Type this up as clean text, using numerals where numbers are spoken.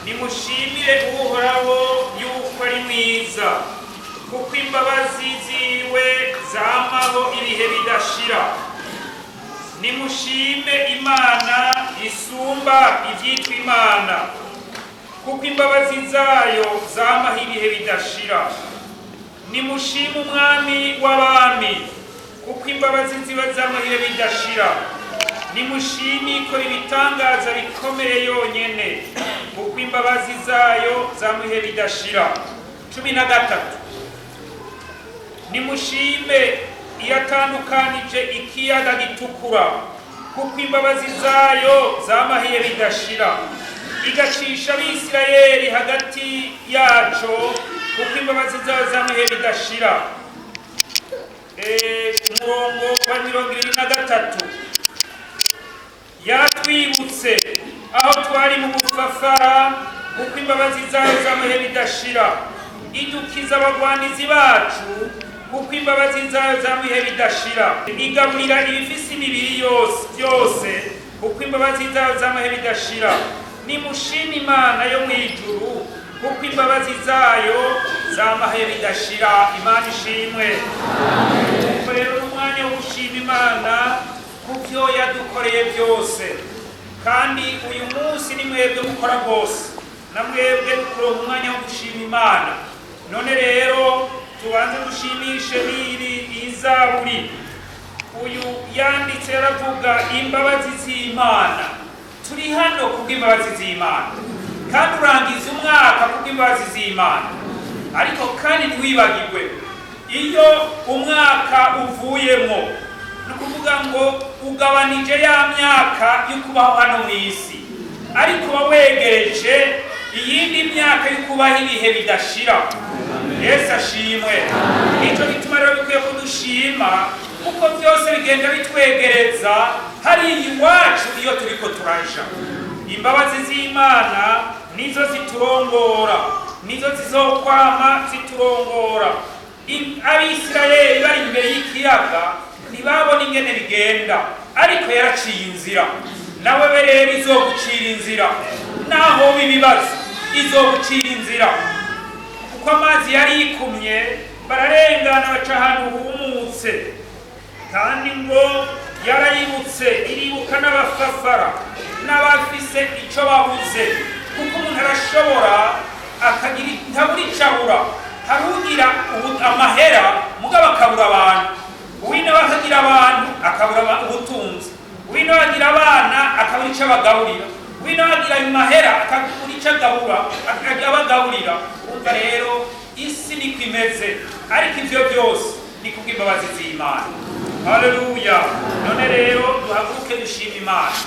nimushimire uhoraho yuko ari mwiza, kuko imbabazi ziwe zamaho ibihe bidashira. Nimushime Imana isumba ivyitwa imana, kuko imbabazi zayo zamaho ibihe bidashira. Nimushime umwami w'abami, kuko imbabazi ziwe zamaho ibihe bidashira. Nimushime ikora ibitangaza bikomeye yonyene, kuko imbabazi zayo zamaho ibihe bidashira. 13. Nimushime iyatandukanije ikiyaga gitukura, kuko imbabazi zayo zamaho ibihe bidashira. Igacisha Abisirayeli hagati yaco, kuko imbabazi zayo zamaho ibihe bidashira. Umurongo wa 23. Yaratwibutse aho twari mu gufafara, kuko imbabazi zayo zamaho ibihe bidashira. Idukiza abagwanizi bacu, kuko imbabazi zayo zamaho ibihe bidashira. Igaburira ibifise imibiri byose, kuko imbabazi zayo zamaho ibihe bidashira. Nimushime Imana yo mw'ijuru, kuko imbabazi zayo zamaho ibihe bidashira. Imana ishimwe. Nuko rero n'umwanya wo gushima Imana kuvyo yadukoreye byose, kandi uyu munsi ni mwebwe mukora rwose, na mwebwe kuronka umwanya wo gushima Imana. None rero tubanze dushimishe iyi Zaburi. Uyu yanditse yaravuga imbabazi z'Imana. Turi hano kubw'imbabazi z'Imana, kandi urangiza umwaka kubw'imbabazi z'Imana. Ariko kandi ntiwibagirwe, iyo umwaka uvuyemo, ni ukuvuga ngo ugabanije ya myaka yo kubaho hano mu isi, ariko uba wegereje iyindi myaka yo kubaho ibihe bidashira. Yesu ashimwe. Nicyo gituma rero bikwiye kudushima, kuko byose bigenda bitwegereza hariya iwacu iyo turiko turaja. Imbabazi z'Imana nizo ziturongora, nizo zizokwama ziturongora. Abisirayeli bari imbere y'ikiyaga ntibabona ingene bigenda, ariko yaraciye inzira. Nawe rero izogucira inzira, naho bibibazo izogucira inzira, kuko amazi yari yikumye, bararengana baca ahantu humutse. Kandi ngo yarayibutse, iribuka n'abafafara n'abafise ico babuze, kuko umuntu arashobora akagira ntabura icabura. Harugira amahera mugabo akabura abantu, uwina bakagira abantu akabura ubutunzi, uwina bagira abana akabura ico abagaburira, uwina bagira amahera akabura ico abagaburira. Umva rero isi niko imeze, ariko ivyo byose ni kubw'imbabazi z'Imana. Haleluya. None rero duhaguruke dushima Imana.